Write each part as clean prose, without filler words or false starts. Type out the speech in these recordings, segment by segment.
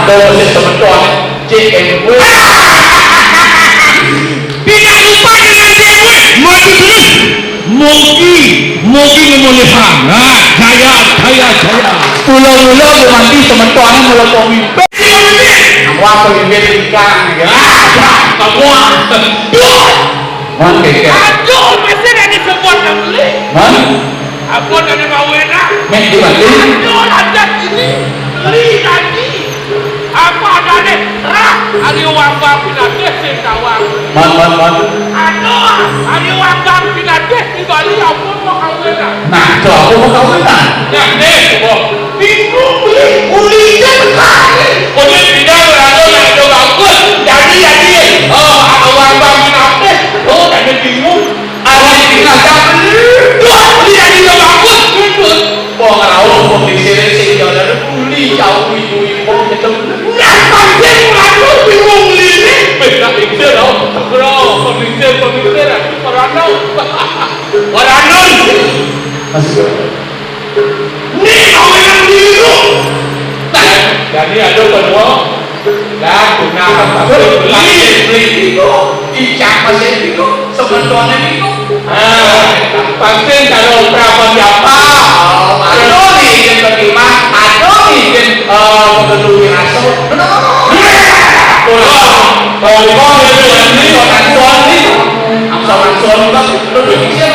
Aduh, teman-teman, CMW. Tidak lupa dengan dewe. Mogi ngomongin sangat. Jaya. Pulau-pulau bermandi teman-teman mulai pemimpin. Wah, pemimpin ikan ya. Semua. Oke. Aduh, masih ada di sebuah beli. Aku ada mau enak. Di mana? Aduh, ada ini. Beli lagi. Apa ada nih? Hari wabah pindah sing tawang. Aduh, hari wabah pindah di Bali ampun mau kawinan. Nah, itu aku mau kawinan. Nah, nih, bingung ulinya sekali. Udah pindah ada bagus. Jadi hari wabah pindah oh, ada bingung. Ada tinggal kapan? Beli lagi udah bagus. Wah, kalau mau disini sih ada beli jauh ibu-ibu itu. Pasti lalu bingung ini. Beda itu loh. Bro, pemimpin Orang Nih kawinan biru. Jadi ada kedua. Dah guna beli itu. Icak masih itu sebenarnya itu. Pasti kalau berapa siapa? Aduh nih yang bagaimana? Aduh nih yang mengeluhi rasul. Kalau kau ini orang tua ini, Sama suami kan lebih bisa.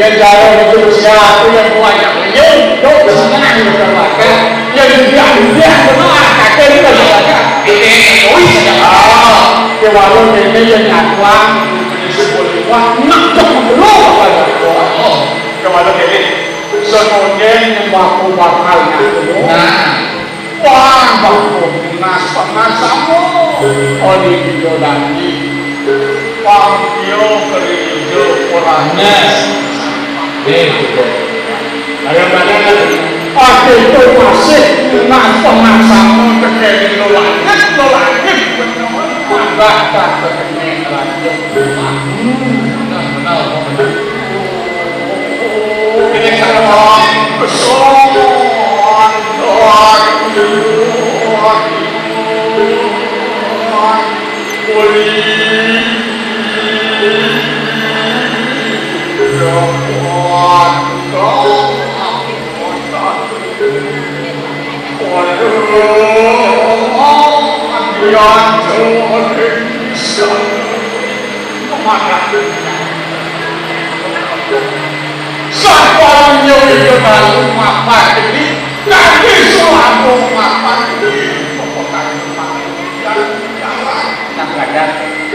Yang jauh itu siapa yang banyak yang senang berkeluarga yang dia semua kakek itu banyak ini ke warung ini yang nyatuan sebuah nak belum ke warung ini semuanya yang bakal wah bakal nas pemasamu oli video lagi Pangkio kerja orangnya kadang-kadang itu masih masa-masa terjadi langit bahkan terjadi lanjut ini sama kesoan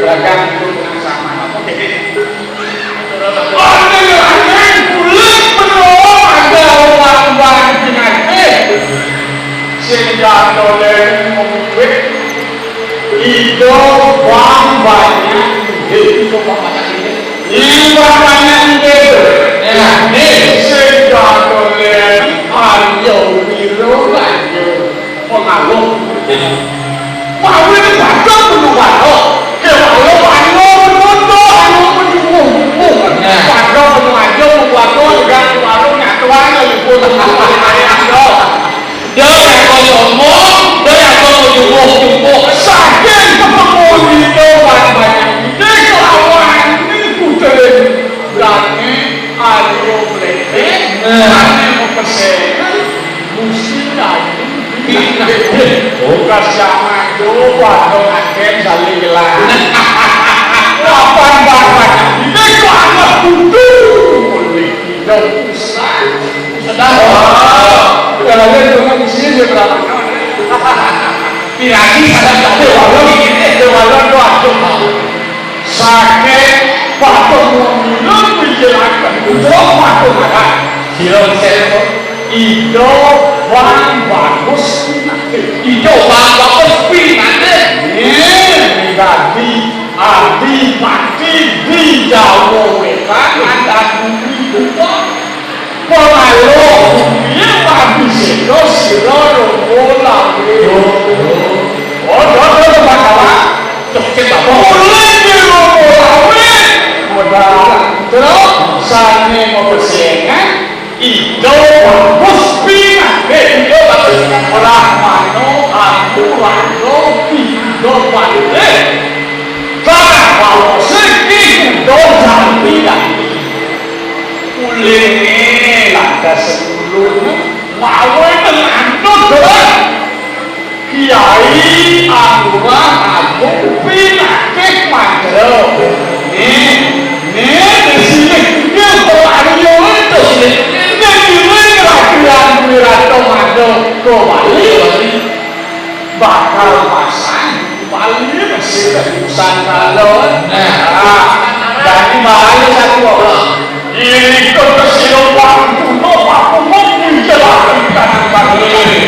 beragam itu sama sehingga oleh mengikuti itu uang banyak itu banyak ini sehingga oleh ayo biru ayo pengaruh mau ini baca penuh suwe berapa piragi sadar kabeh walon iki walon to aduh sakit patung minum menjelaskan untuk patung ada silong sepo ido wang bagus ido wang bagus pinate ganti adi mati di Jawa Wetan ada bumi buka pemalu dia babi siro siro bola oh masalah cek boleh dia bola terus sana mau bersengan itu bagus pinate itu bagus orang mano aku rano itu balik kalau sedih dosa tidak ulene lantas sebelum mau mengantuk doang kiai angguran aku pinakik mandro ini di sini dia berlalu itu sini dia gimana latihan wirato mandro kembali bakal pasang Bali masih dari Nusantara. Jadi bahaya satu orang. Ini kebersihan waktu no aku mau menjelaskan Bali.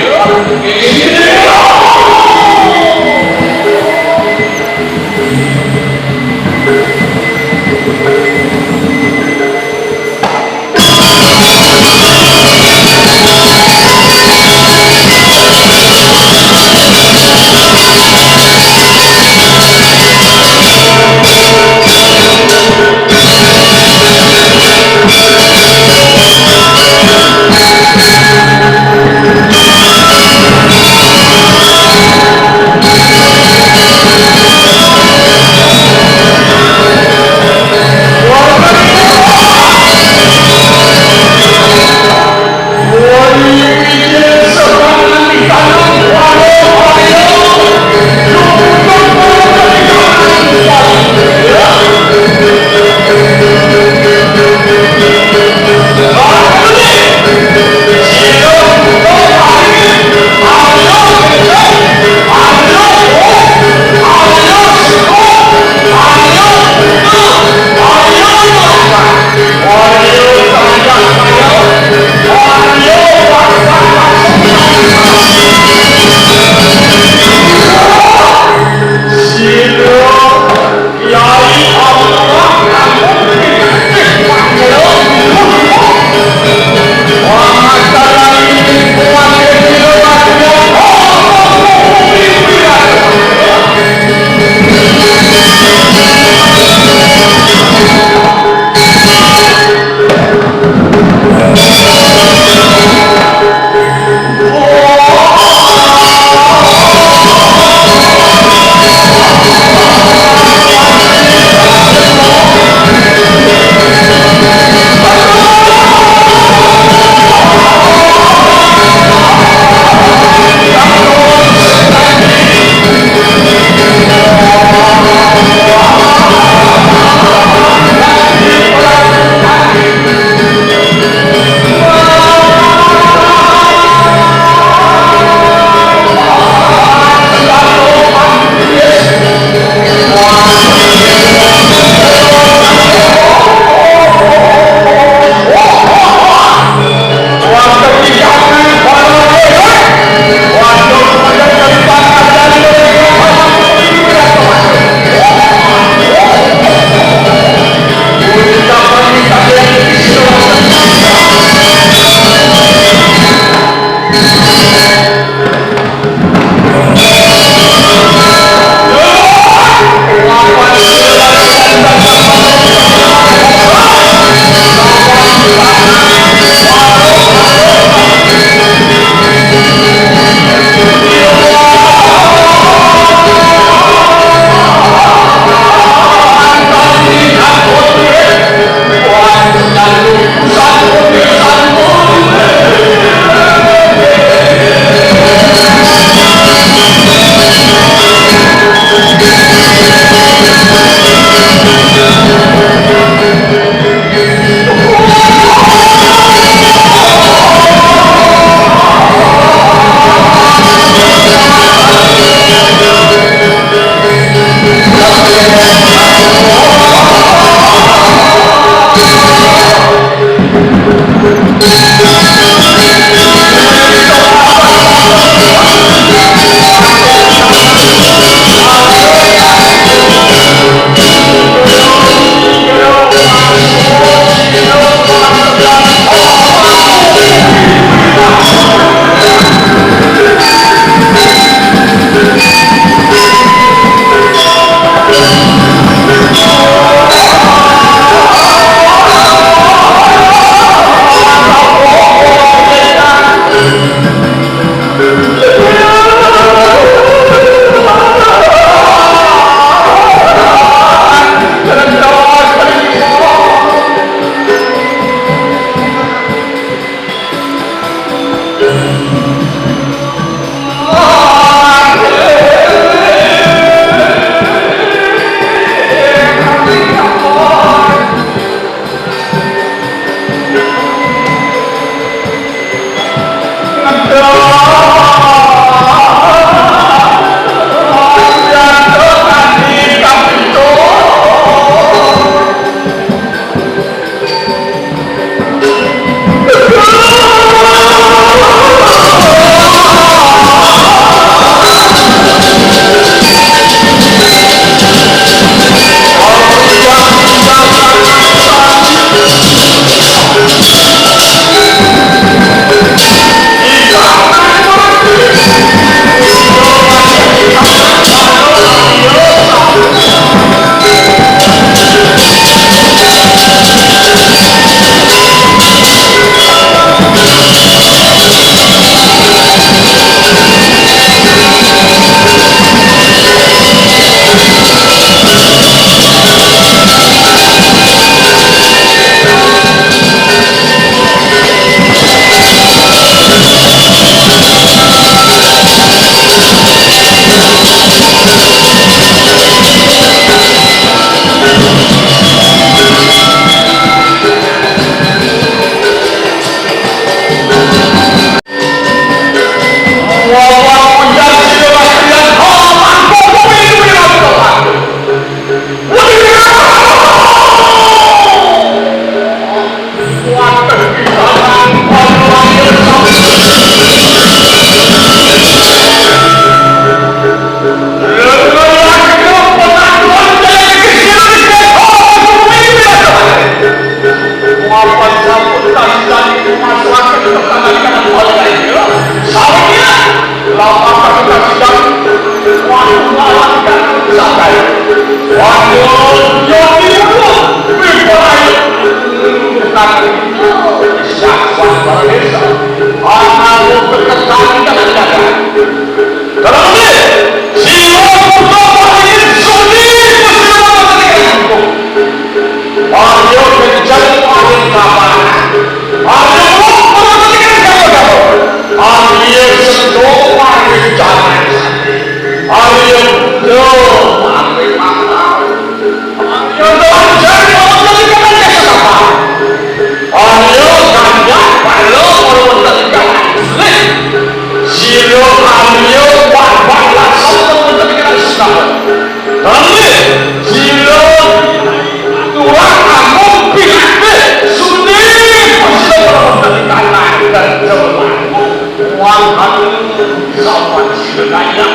desa. Anakmu berkesan dengan jaga. Kalau ini, siapa ini sulit bersilaturahmi. Ayo kejar paling kapan. Ayo memperhatikan jago-jago. Ayo sentuh paling jangan. Ayo paling mantap. Ayo belajar memperhatikan desa. Ayo kandak paling memperhatikan muslim. Silo ayo wabah langsung memperhatikan Islam. Kami silo Tuhan kamu pilih sulit memperhatikan dan jalanmu. Uang kamu zaman sedaya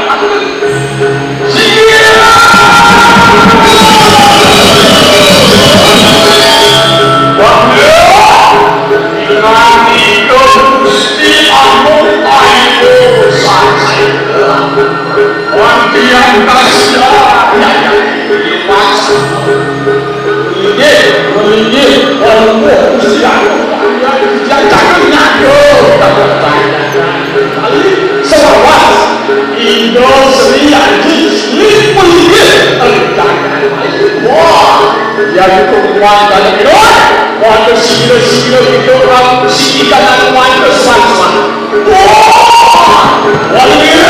yaitu wanita hidup, wanita sila hidup, si ikan wanita sama. Wanita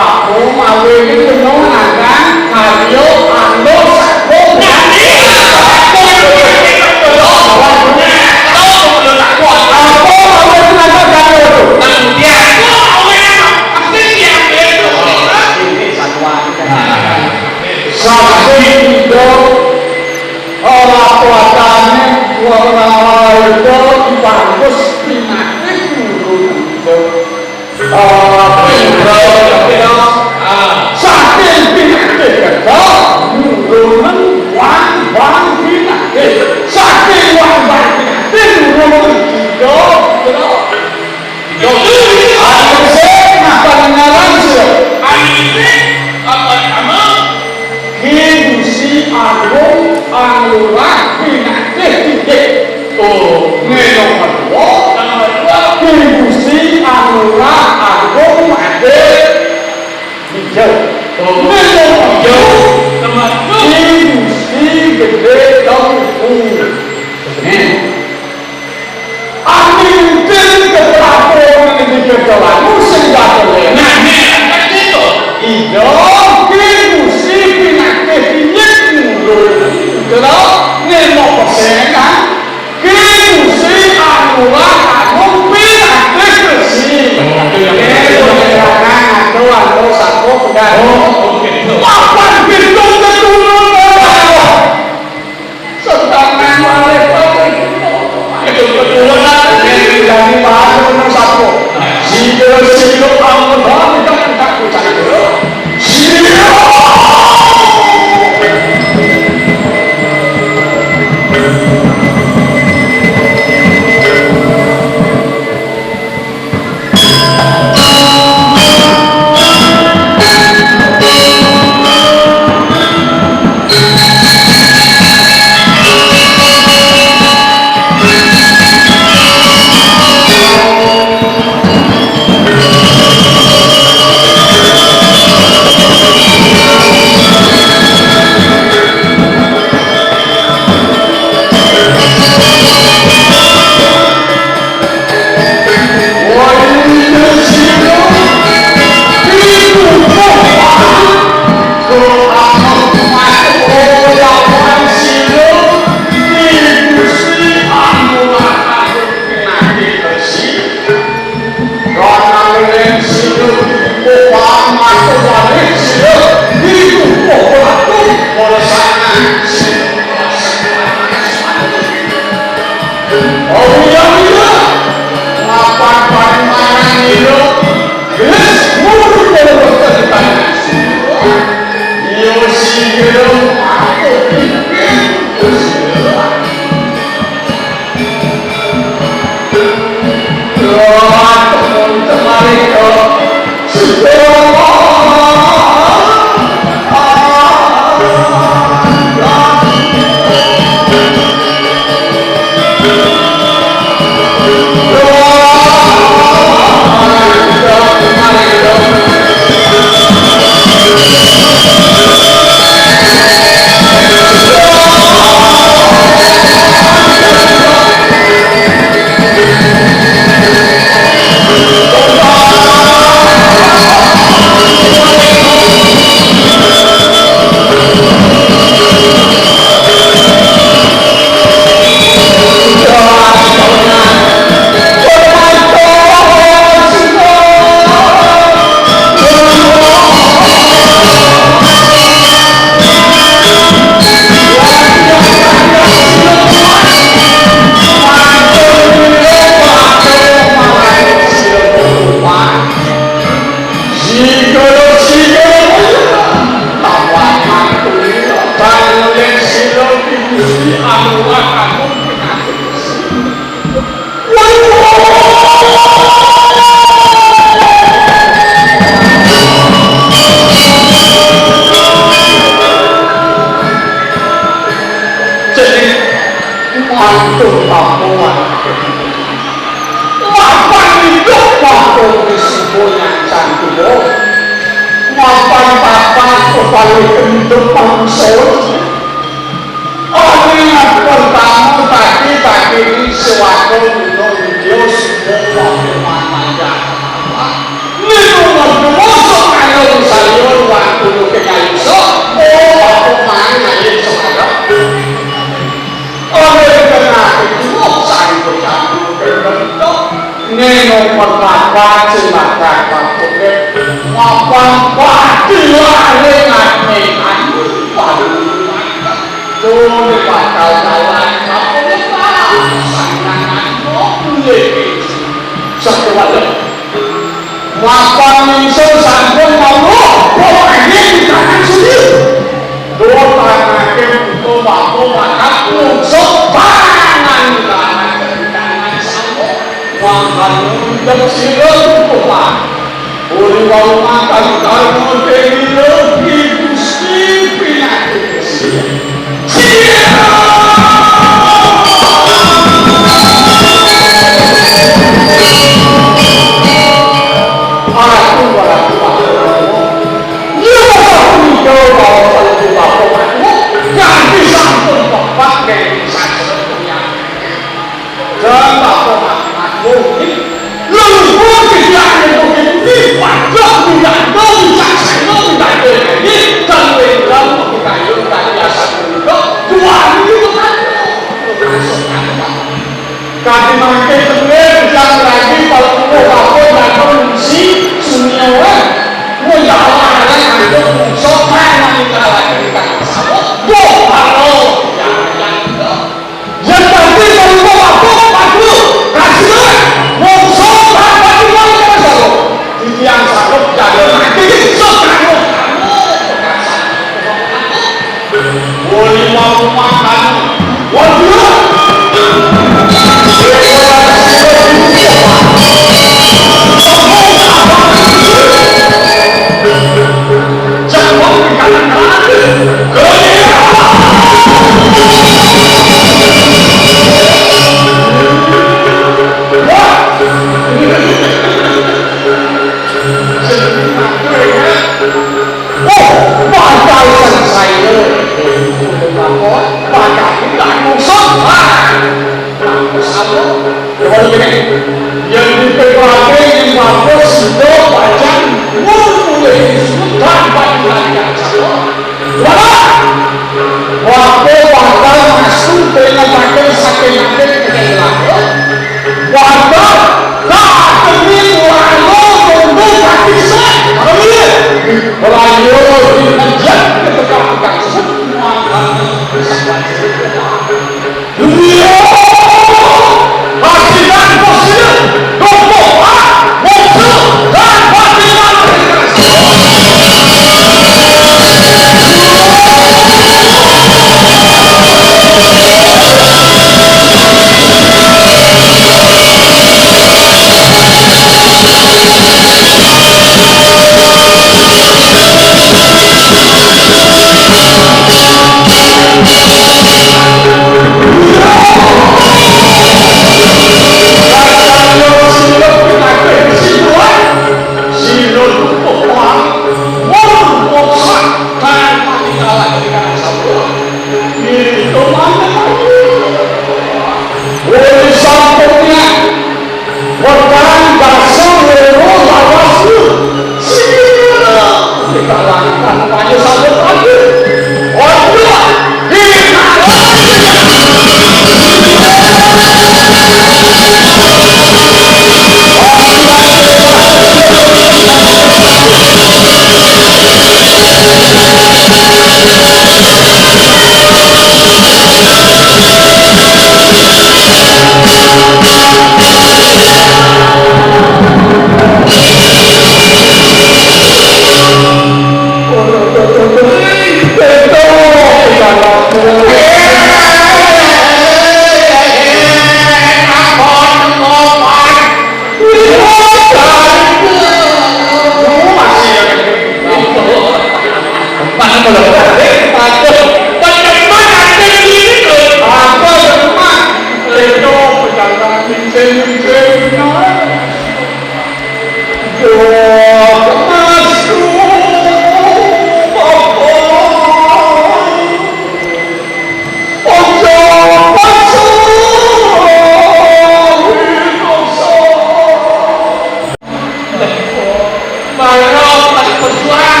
Barok pas perjuangan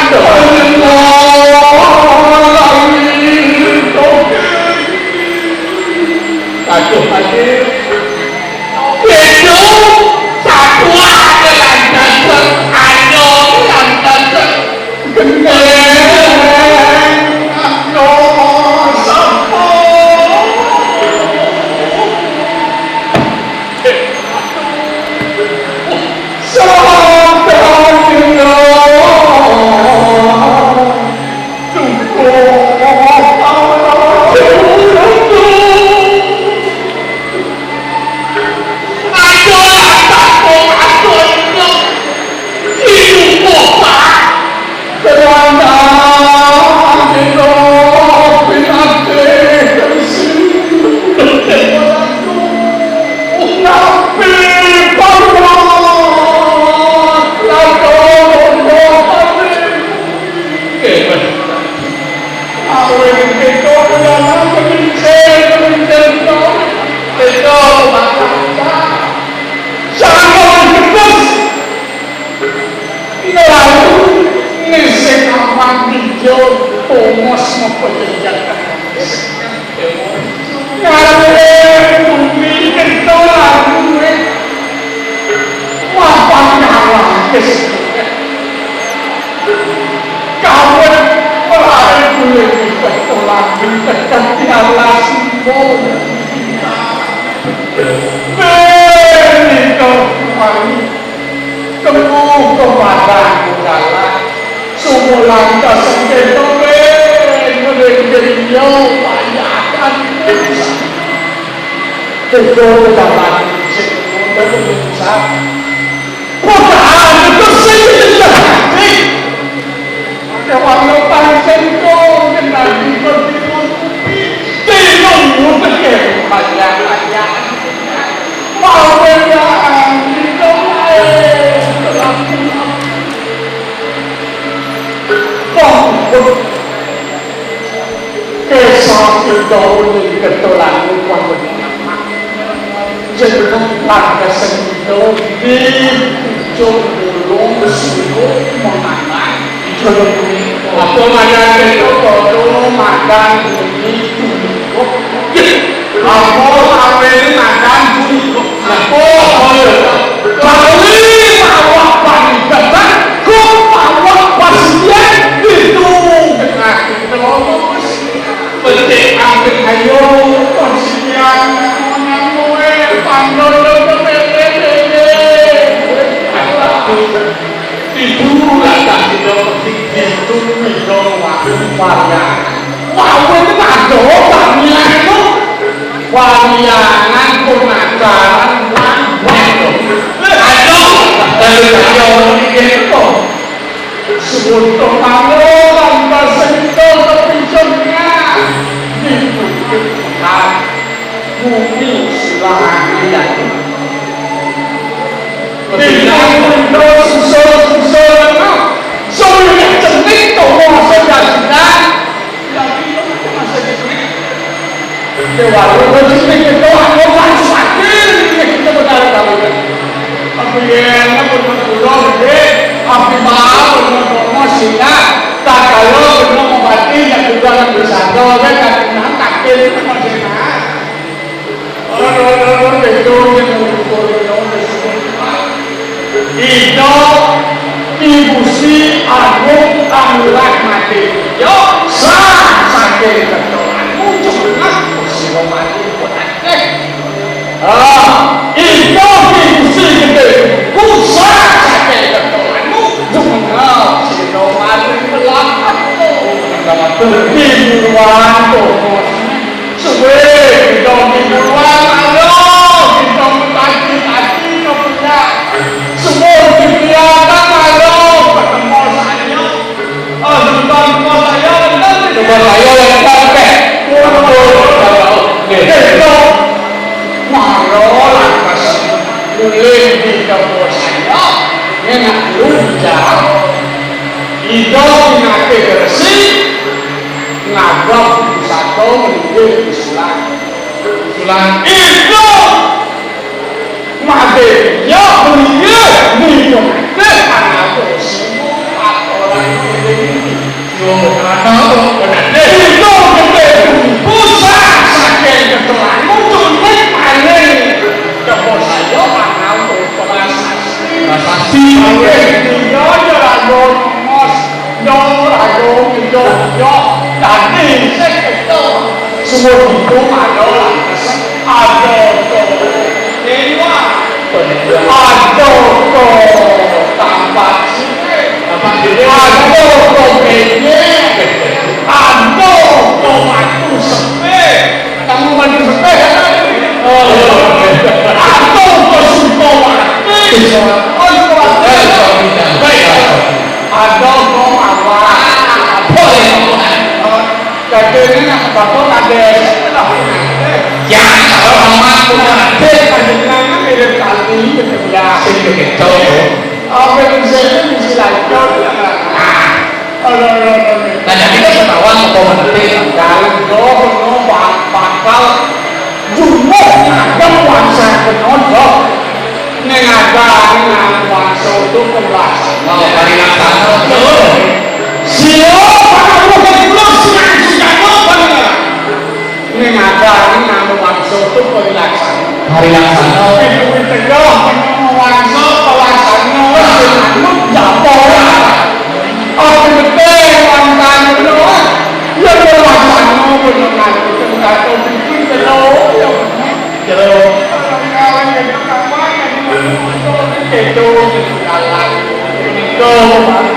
aduh hadir itu satu ada yang datang ada yang datang Itu mati ya beliau minum teh anak si dia là đồ ngos đó là đồ đã đi sẽ cái đó semua itu adalah ada dewa ada tambah ada komednya ada matu sepe kamu matu sepe ada kesuko mati ada jadi bapak ada jangan orang mampu ada kadang-kadang mirip kali berbeda begitu apa yang saya mesti lanjut tanya kita ketahuan atau nanti dalam doa bakal jumlahnya ada kuasa penonton mengada dengan kuasa itu kelas dari nasana siapa kamu kelas ini ada ini nama wangso itu pelaksana hari laksana itu tegak wangso pelaksana itu jatuh apa betul wangsan itu ya pelaksana benar benar itu bikin belum jauh kawan yang pertama itu jalan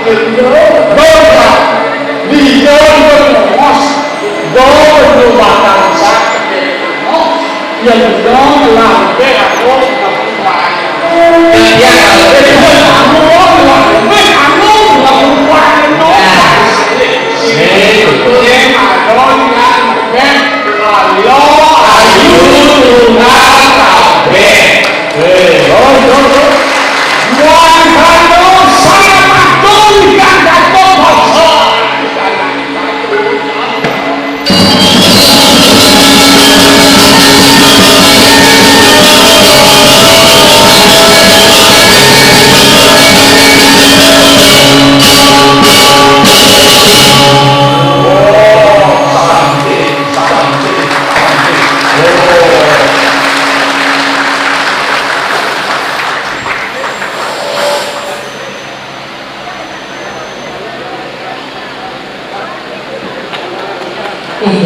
itu di jalan yang